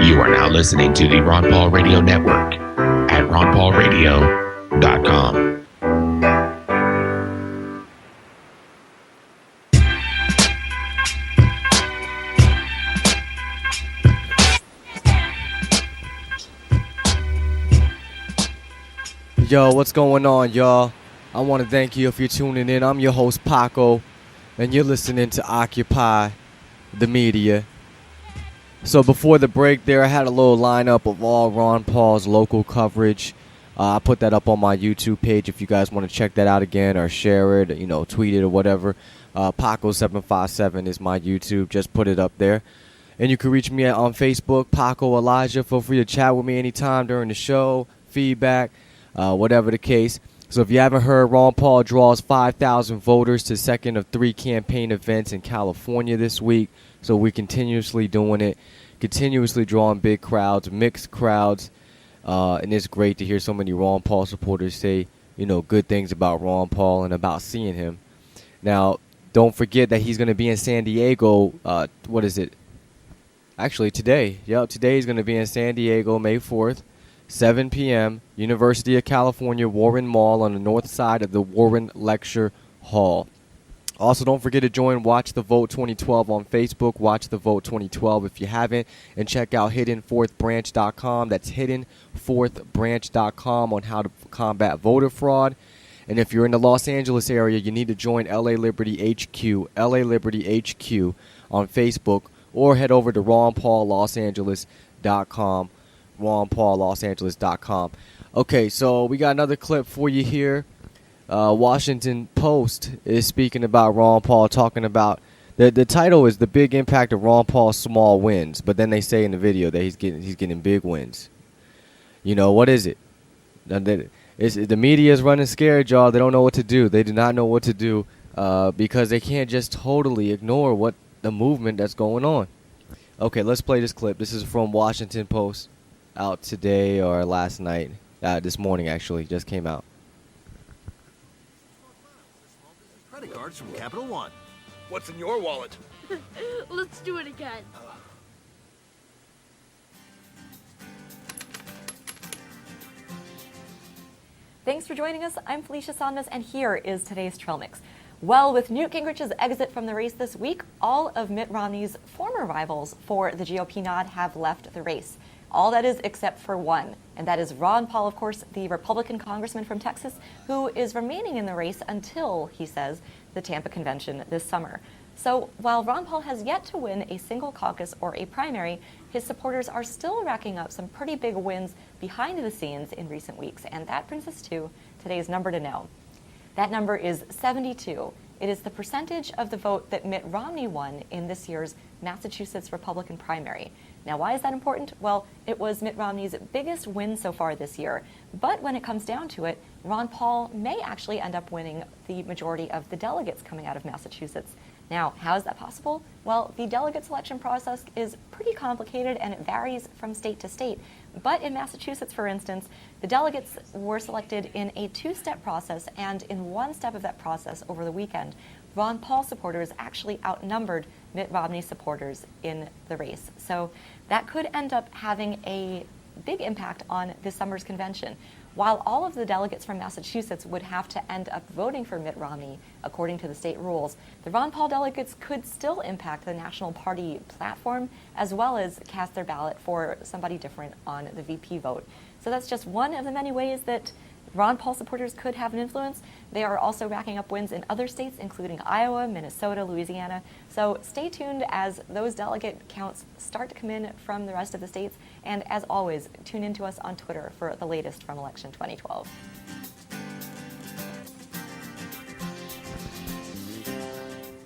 You are now listening to the Ron Paul Radio Network at ronpaulradio.com. Yo, what's going on, y'all? I want to thank you if you're tuning in. I'm your host, Paco, and you're listening to Occupy the Media. So before the break there, I had a little lineup of all Ron Paul's local coverage. I put that up on my YouTube page if you guys want to check that out again or share it, tweet it or whatever. Paco757 is my YouTube. Just put it up there. And you can reach me on Facebook, Paco Elijah. Feel free to chat with me anytime during the show, feedback. Whatever the case. So if you haven't heard, Ron Paul draws 5,000 voters to second of 3 campaign events in California this week. So we're continuously doing it, continuously drawing big crowds, mixed crowds. And it's great to hear so many Ron Paul supporters say, good things about Ron Paul and about seeing him. Now, don't forget that he's going to be in San Diego. What is it? Actually, today. Yep, today he's going to be in San Diego, May 4th. 7 p.m., University of California, Warren Mall on the north side of the Warren Lecture Hall. Also, don't forget to join Watch the Vote 2012 on Facebook, Watch the Vote 2012 if you haven't, and check out hiddenfourthbranch.com. That's hiddenfourthbranch.com on how to combat voter fraud. And if you're in the Los Angeles area, you need to join LA Liberty HQ on Facebook, or head over to ronpaullosangeles.com. ronpaullosangeles.com. Okay, so we got another clip for you here. Washington Post is speaking about Ron Paul, talking about the title is "The Big Impact of Ron Paul's Small Wins," but then they say in the video that he's getting big wins. What is it? The media is running scared, y'all. They don't know what to do. They do not know what to do because they can't just totally ignore what the movement that's going on. Okay, let's play this clip. This is from Washington Post. Out today or last night. This morning, actually, just came out. Credit cards from Capital One. What's in your wallet? Let's do it again. Thanks for joining us. I'm Felicia Sondas, and here is today's Trail Mix. Well, with Newt Gingrich's exit from the race this week, all of Mitt Romney's former rivals for the GOP nod have left the race. All that is except for one, and that is Ron Paul, of course, the Republican congressman from Texas, who is remaining in the race until, he says, the Tampa convention this summer. So while Ron Paul has yet to win a single caucus or a primary, his supporters are still racking up some pretty big wins behind the scenes in recent weeks, and that brings us to today's number to know. That number is 72. It is the percentage of the vote that Mitt Romney won in this year's Massachusetts Republican primary. Now, why is that important? Well, it was Mitt Romney's biggest win so far this year. But when it comes down to it, Ron Paul may actually end up winning the majority of the delegates coming out of Massachusetts. Now, how is that possible? Well, the delegate selection process is pretty complicated and it varies from state to state. But in Massachusetts, for instance, the delegates were selected in a 2-step process, and in one step of that process over the weekend, Ron Paul supporters actually outnumbered Mitt Romney supporters in the race. So that could end up having a big impact on this summer's convention. While all of the delegates from Massachusetts would have to end up voting for Mitt Romney, according to the state rules, the Ron Paul delegates could still impact the National Party platform, as well as cast their ballot for somebody different on the VP vote. So that's just one of the many ways that Ron Paul supporters could have an influence. They are also racking up wins in other states, including Iowa, Minnesota, Louisiana. So stay tuned as those delegate counts start to come in from the rest of the states. And as always, tune in to us on Twitter for the latest from election 2012.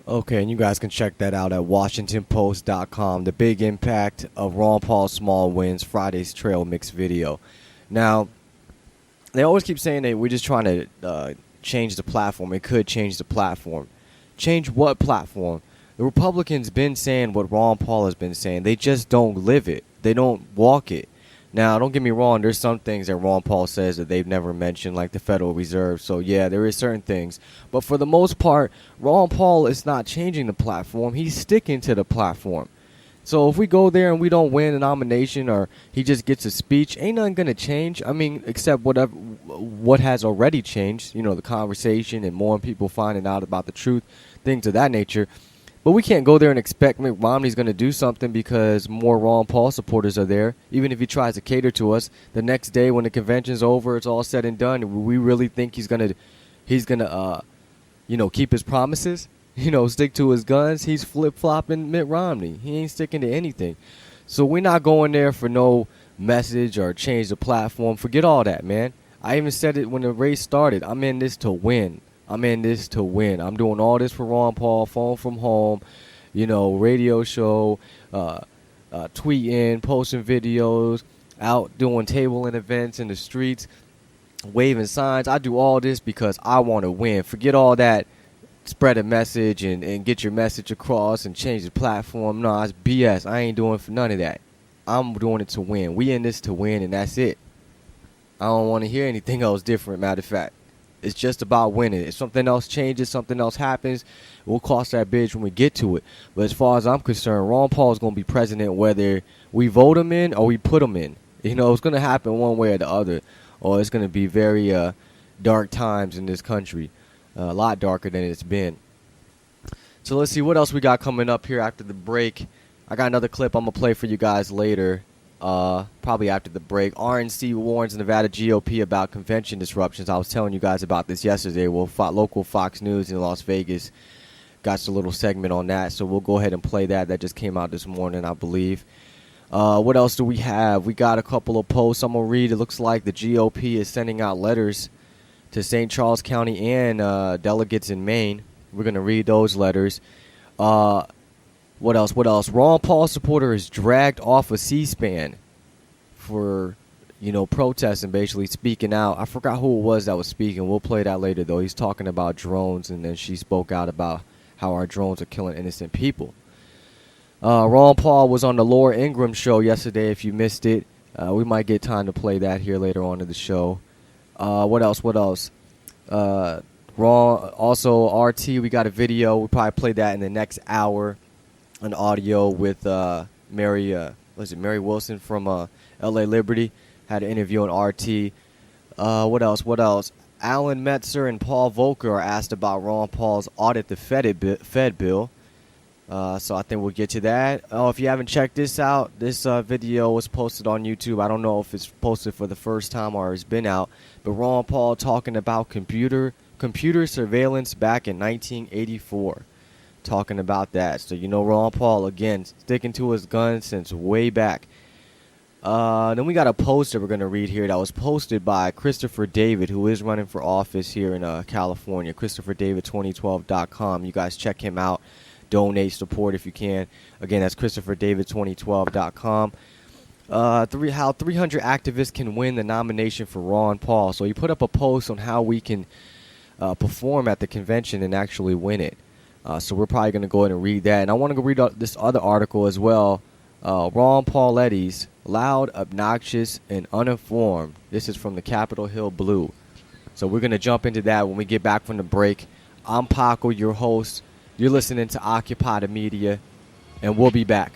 Okay, and you guys can check that out at WashingtonPost.com. The big impact of Ron Paul's small wins, Friday's Trail Mix video. Now, they always keep saying that we're just trying to change the platform. It could change the platform. Change what platform? The Republicans been saying what Ron Paul has been saying. They just don't live it. They don't walk it. Now, don't get me wrong. There's some things that Ron Paul says that they've never mentioned, like the Federal Reserve. So, yeah, there is certain things. But for the most part, Ron Paul is not changing the platform. He's sticking to the platform. So if we go there and we don't win a nomination or he just gets a speech, ain't nothing going to change. I mean, except what has already changed, the conversation and more people finding out about the truth, things of that nature. But we can't go there and expect Mitt Romney's going to do something because more Ron Paul supporters are there. Even if he tries to cater to us, the next day when the convention's over, it's all said and done. We really think he's gonna keep his promises. Stick to his guns. He's flip-flopping Mitt Romney. He ain't sticking to anything. So we're not going there for no message or change the platform. Forget all that, man. I even said it when the race started. I'm in this to win. I'm doing all this for Ron Paul, phone from home, radio show, tweeting, posting videos, out doing tabling events in the streets, waving signs. I do all this because I want to win. Forget all that. Spread a message and get your message across and change the platform. No, it's BS. I ain't doing for none of that. I'm doing it to win. We in this to win, and that's it. I don't want to hear anything else different, matter of fact. It's just about winning. If something else changes, something else happens, we'll cross that bridge when we get to it. But as far as I'm concerned, Ron Paul is going to be president whether we vote him in or we put him in. It's going to happen one way or the other, or it's going to be very dark times in this country. A lot darker than it's been. So let's see what else we got coming up here after the break. I got another clip I'm going to play for you guys later, probably after the break. RNC warns Nevada GOP about convention disruptions. I was telling you guys about this yesterday. Well, local Fox News in Las Vegas got a little segment on that, so we'll go ahead and play that. That just came out this morning, I believe. What else do we have? We got a couple of posts I'm going to read. It looks like the GOP is sending out letters to St. Charles County and delegates in Maine. We're going to read those letters. What else? Ron Paul supporter is dragged off of C-SPAN for, protesting, basically speaking out. I forgot who it was that was speaking. We'll play that later, though. He's talking about drones, and then she spoke out about how our drones are killing innocent people. Ron Paul was on the Laura Ingraham show yesterday, if you missed it. We might get time to play that here later on in the show. What else? Also RT, we got a video. We'll probably play that in the next hour. An audio with Mary Wilson from LA Liberty. Had an interview on RT. What else? Alan Metzer and Paul Volcker are asked about Ron Paul's audit the Fed bill. So I think we'll get to that. Oh, if you haven't checked this out, this video was posted on YouTube. I don't know if it's posted for the first time or it's been out. But Ron Paul talking about computer surveillance back in 1984. Talking about that. So, Ron Paul, again, sticking to his guns since way back. Then we got a post that we're going to read here that was posted by Christopher David, who is running for office here in California. ChristopherDavid2012.com. You guys check him out. Donate, support if you can. Again, that's ChristopherDavid2012.com. How 300 activists can win the nomination for Ron Paul. So he put up a post on how we can perform at the convention and actually win it. So we're probably going to go ahead and read that. And I want to go read this other article as well. Ron Pauletti's loud, obnoxious, and uninformed. This is from the Capitol Hill Blue. So we're going to jump into that when we get back from the break. I'm Paco, your host. You're listening to Occupy the Media, and we'll be back.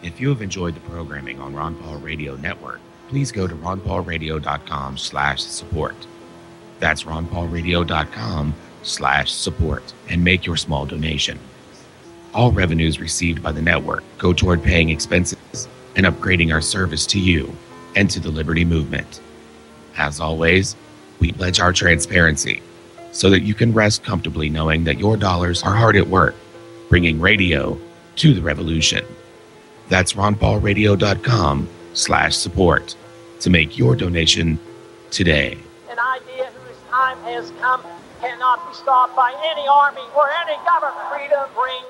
If you have enjoyed the programming on Ron Paul Radio Network, please go to ronpaulradio.com/support. That's ronpaulradio.com/support and make your small donation. All revenues received by the network go toward paying expenses and upgrading our service to you and to the Liberty Movement. As always, we pledge our transparency so that you can rest comfortably knowing that your dollars are hard at work, bringing radio to the revolution. That's ronpaulradio.com/support to make your donation today. An idea whose time has come cannot be stopped by any army or any government. Freedom brings